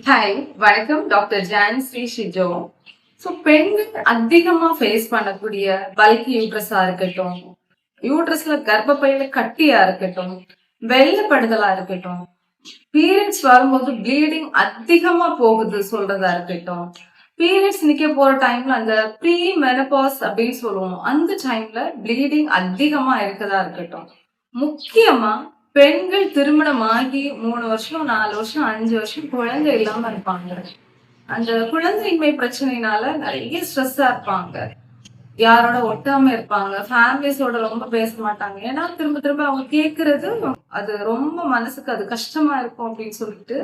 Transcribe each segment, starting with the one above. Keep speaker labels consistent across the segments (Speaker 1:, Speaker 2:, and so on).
Speaker 1: Hi, வணக்கம். Doctor Jhansi Shijo. So பெண்கள் அதிகமா ஃபேஸ் பண்ணக்கூடிய பல்கி யூட்ரஸா இருக்கட்டும், யூட்ரஸ்ல கர்ப்பப்பையில கட்டியா இருக்கட்டும், வெள்ளப்படுதலா இருக்கட்டும், பீரியட்ஸ் வரும்போது ப்ளீடிங் அதிகமா போகுது சொல்றதா இருக்கட்டும், பீரியட்ஸ் நிக்க போற டைம்ல அந்த ப்ரீ மெனபாஸ் அப்படின்னு சொல்லுவோம், அந்த டைம்ல ப்ளீடிங் அதிகமா இருக்கதா இருக்கட்டும், முக்கியமா பெண்கள் திருமணம் ஆகி 3 வருஷம் 4 வருஷம் 5 வருஷம் குழந்தை இல்லாம இருப்பாங்க. அந்த குழந்தையின்மை பிரச்சனையினால நிறைய ஸ்ட்ரெஸ்ஸா இருப்பாங்க. யாரோட ஒட்டாம இருப்பாங்க. ஃபேமிலிஸோட ரொம்ப பேச மாட்டாங்க. ஏன்னா திரும்ப திரும்ப அவங்க கேட்கறது அது ரொம்ப மனசுக்கு அது கஷ்டமா இருக்கும் அப்படின்னு சொல்லிட்டு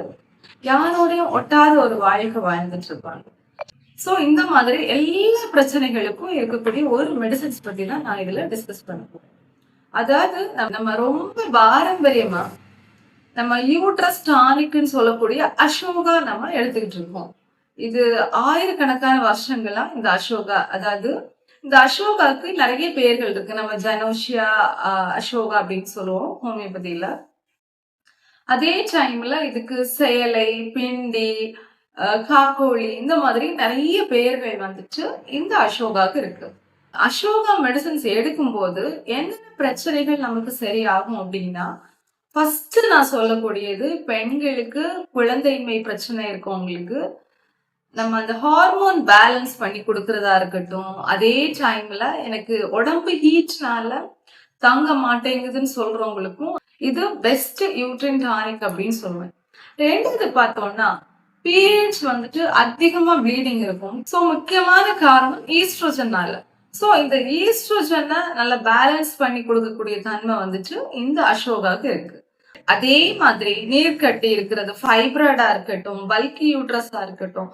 Speaker 1: யாரோடையும் ஒட்டாத ஒரு வாழ்க்கை வாழ்ந்துட்டு இருப்பாங்க. சோ இந்த மாதிரி எல்லா பிரச்சனைகளுக்கும் இருக்கக்கூடிய ஒரு மெடிசன்ஸ் பத்தி தான் நான் இதுல டிஸ்கஸ் பண்ண போறேன். அதாவது நம்ம ரொம்ப பாரம்பரியமா நம்ம யூட்ரஸ் டானிக்னு சொல்லக்கூடிய அசோகா நம்ம எடுத்துக்கிட்டு இருக்கோம். இது ஆயிரக்கணக்கான வருஷங்களா இந்த அசோகா, அதாவது இந்த அசோகாவுக்கு நிறைய பேர்கள் இருக்கு. நம்ம ஜனோஷியா அசோகா அப்படின்னு சொல்லுவோம் ஹோமியோபதியில. அதே டைம்ல இதுக்கு செயலை, பிண்டி, காக்கோழி இந்த மாதிரி நிறைய பேர்கள் வந்துட்டு இந்த அசோகாவுக்கு இருக்கு. அசோகா மெடிசன்ஸ் எடுக்கும் போது என்னென்ன பிரச்சனைகள் நமக்கு சரியாகும் அப்படின்னா, ஃபர்ஸ்ட் நான் சொல்லக்கூடியது பெண்களுக்கு குழந்தையின்மை பிரச்சனை இருக்கவங்களுக்கு நம்ம அந்த ஹார்மோன் பேலன்ஸ் பண்ணி கொடுக்கறதா இருக்கட்டும், அதே டைம்ல எனக்கு உடம்பு ஹீட்னால தங்க மாட்டேங்குதுன்னு சொல்றவங்களுக்கும் இது பெஸ்ட் யூட்ரின் டானிக் அப்படின்னு சொல்லுவேன். ரெண்டாவது பார்த்தோம்னா பீரியட்ஸ் வந்துட்டு அதிகமா ப்ளீடிங் இருக்கும். ஸோ முக்கியமான காரணம் ஈஸ்ட்ரோஜனால. ஸோ இந்த ஈஸ்ட்ரோஜனை நல்லா பேலன்ஸ் பண்ணி கொடுக்கக்கூடிய தன்மை வந்துட்டு இந்த அசோகாவுக்கு இருக்கு. அதே மாதிரி நீர்க்கட்டி இருக்கிறது, ஃபைப்ராய்டா இருக்கட்டும், பல்கி யூட்ரஸா இருக்கட்டும்,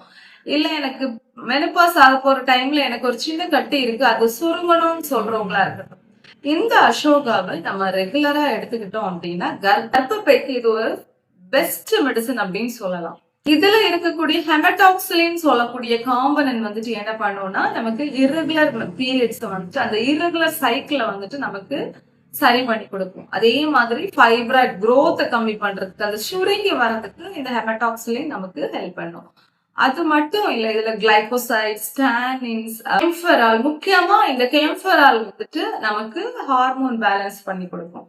Speaker 1: இல்ல எனக்கு மெனபாஸ் ஆக போற டைம்ல எனக்கு ஒரு சின்ன கட்டி இருக்கு அது சுருங்கணும்னு சொல்றவங்களா இருக்கட்டும், இந்த அசோகாவை நம்ம ரெகுலரா எடுத்துக்கிட்டோம் அப்படின்னா கர்ப்பப்பைக்கு இது ஒரு பெஸ்ட் மெடிசன் அப்படின்னு சொல்லலாம். இதுல இருக்கக்கூடிய ஹெமடாக்சிலின் சொல்லக்கூடிய காம்பனன்ட் வந்துட்டு என்ன பண்ணுவோம்னா நமக்கு இரகுலர் பீரியட்ஸ் வந்துட்டு அந்த இரகுலர் சைக்கிள வந்துட்டு நமக்கு சரி பண்ணி கொடுக்கும். அதே மாதிரி ஃபைப்ராய்ட் growth கம்மி பண்றதுக்கு, அந்த சுருங்கி வர்றதுக்கு இந்த ஹெமடாக்சிலின் நமக்கு ஹெல்ப் பண்ணும். அது மட்டும் இல்ல, இதுல கிளைகோசைட்ஸ், டானின்ஸ், கெம்ஃபெரால், முக்கியமா இந்த கெம்ஃபெரால் வந்துட்டு நமக்கு ஹார்மோன் பேலன்ஸ் பண்ணி கொடுக்கும்.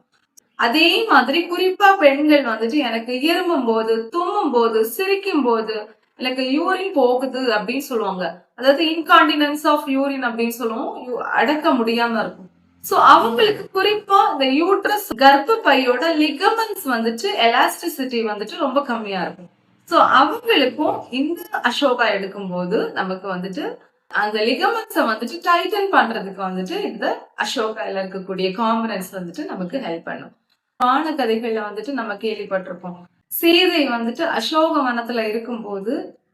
Speaker 1: அதே மாதிரி குறிப்பா பெண்கள் வந்துட்டு எனக்கு இருமும் போது, தும்மும் போது, சிரிக்கும் போது எனக்கு யூரின் போகுது அப்படின்னு சொல்லுவாங்க. அதாவது இன்கான்டினன்ஸ் ஆஃப் யூரின் அப்படின்னு சொல்லுவோம். அடக்க முடியாம இருக்கும். சோ அவங்களுக்கு குறிப்பா இந்த யூட்ரஸ் கர்ப்பப்பையோட லிகமெண்ட்ஸ் வந்துட்டு எலாஸ்டிசிட்டி வந்துட்டு ரொம்ப கம்மியா இருக்கும். சோ அவங்களுக்கும் இந்த அசோகா எடுக்கும் போது நமக்கு வந்துட்டு அந்த லிகமெண்ட்ஸை வந்துட்டு டைட்டன் பண்றதுக்கு வந்துட்டு இந்த அசோகால இருக்கக்கூடிய காம்பனன்ட்ஸ் வந்துட்டு நமக்கு ஹெல்ப் பண்ணும். புராண கதைகள்ல வந்துட்டு நம்ம கேள்விப்பட்டிருப்போம். சீதை வந்துட்டு அசோக வனத்துல இருக்கும்போது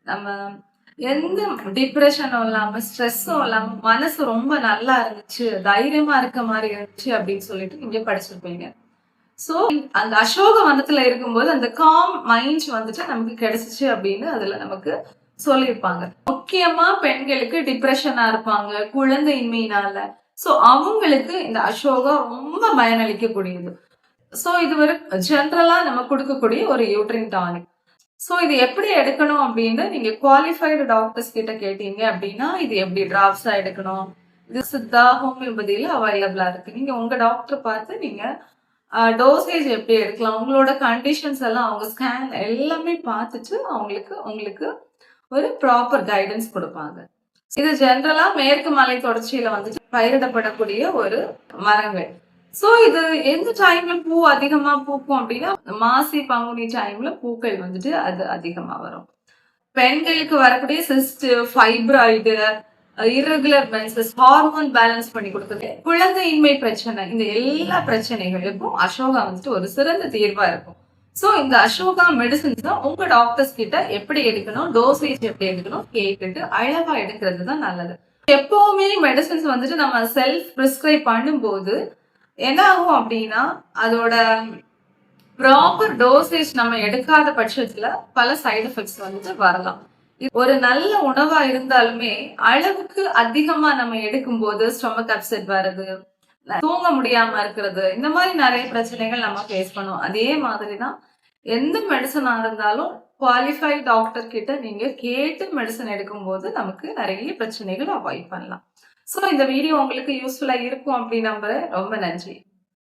Speaker 1: நம்ம எந்த டிப்ரெஷனும் இல்லாம ஸ்ட்ரெஸ்ஸும் இல்லாம மனசு ரொம்ப நல்லா இருந்துச்சு, தைரியமா இருக்க மாதிரி இருந்துச்சு அப்படின்னு சொல்லிட்டு நீங்க படிச்சிருப்பீங்க. சோ அந்த அசோக வனத்துல இருக்கும்போது அந்த காம் மைண்ட் வந்துட்டு நமக்கு கிடைச்சிச்சு அப்படின்னு அதுல நமக்கு சொல்லியிருப்பாங்க. முக்கியமா பெண்களுக்கு டிப்ரெஷனா இருப்பாங்க குழந்தையின்மையினால. சோ அவங்களுக்கு இந்த அசோகா ரொம்ப பயனளிக்கக்கூடியது. சோ இது ஒரு ஜென்ரலா நம்ம கொடுக்கக்கூடிய ஒரு யூட்ரின் டானிக். சோ இது எப்படி எடுக்கணும் அப்படின்னு நீங்க குவாலிஃபைடு டாக்டர்ஸ் கிட்ட கேட்டீங்க அப்படின்னா இது எப்படி டிராப்ஸா எடுக்கணும், இது சித்தா ஹோமியோபதியில அவைலபிளா இருக்கு. நீங்க உங்க டாக்டர் பார்த்து நீங்க டோசேஜ் எப்படி எடுக்கலாம், உங்களோட கண்டிஷன்ஸ் எல்லாம் அவங்க ஸ்கேன் எல்லாமே பார்த்துட்டு உங்களுக்கு ஒரு ப்ராப்பர் கைடன்ஸ் கொடுப்பாங்க. இது ஜென்ரலா மேற்கு மலை தொடர்ச்சியில வந்துட்டு பயிரிடப்படக்கூடிய ஒரு மரங்கள். சோ இது எந்த டைம்ல பூ அதிகமா பூக்கும் அப்படின்னா மாசி பங்குனி டைம்ல பூக்கள் வந்துட்டு அது அதிகமா வரும். பெண்களுக்கு வரக்கூடிய cyst, fibroid, irregular menses, hormone balance பண்ணி கொடுக்குது, குழந்தையின்மை பிரச்சனை, இந்த எல்லா பிரச்சனைகளுக்கும் அசோகா வந்துட்டு ஒரு சிறந்த தீர்வா இருக்கும். சோ இந்த அசோகா மெடிசன்ஸ் உங்க டாக்டர்ஸ் கிட்ட எப்படி எடுக்கணும், டோசேஜ் எப்படி எடுக்கணும் கேட்டுட்டு அளவா எடுக்கிறது தான் நல்லது. எப்பவுமே மெடிசன்ஸ் வந்துட்டு நம்ம செல்ஃப் பிரிஸ்கிரைப் பண்ணும்போது என்ன ஆகும் அப்படின்னா அதோட ப்ராப்பர் டோசேஜ் நம்ம எடுக்காத பட்சத்துல பல சைடு எஃபெக்ட்ஸ் வந்துட்டு வரலாம். ஒரு நல்ல உணவா இருந்தாலுமே அளவுக்கு அதிகமா நம்ம எடுக்கும் போது ஸ்டொமக் அப்செட் வருது, தூங்க முடியாம இருக்கிறது, இந்த மாதிரி நிறைய பிரச்சனைகள் நம்ம ஃபேஸ் பண்ணுவோம். அதே மாதிரிதான் எந்த மெடிசனா இருந்தாலும் குவாலிஃபைட் டாக்டர் கிட்ட நீங்க கேட்டு மெடிசன் எடுக்கும்போது நமக்கு நிறைய பிரச்சனைகள் அவாய்ட் பண்ணலாம். ஸோ இந்த வீடியோ உங்களுக்கு யூஸ்ஃபுல்லா இருக்கும் அப்படின்னு நம்புறேன். ரொம்ப நன்றி.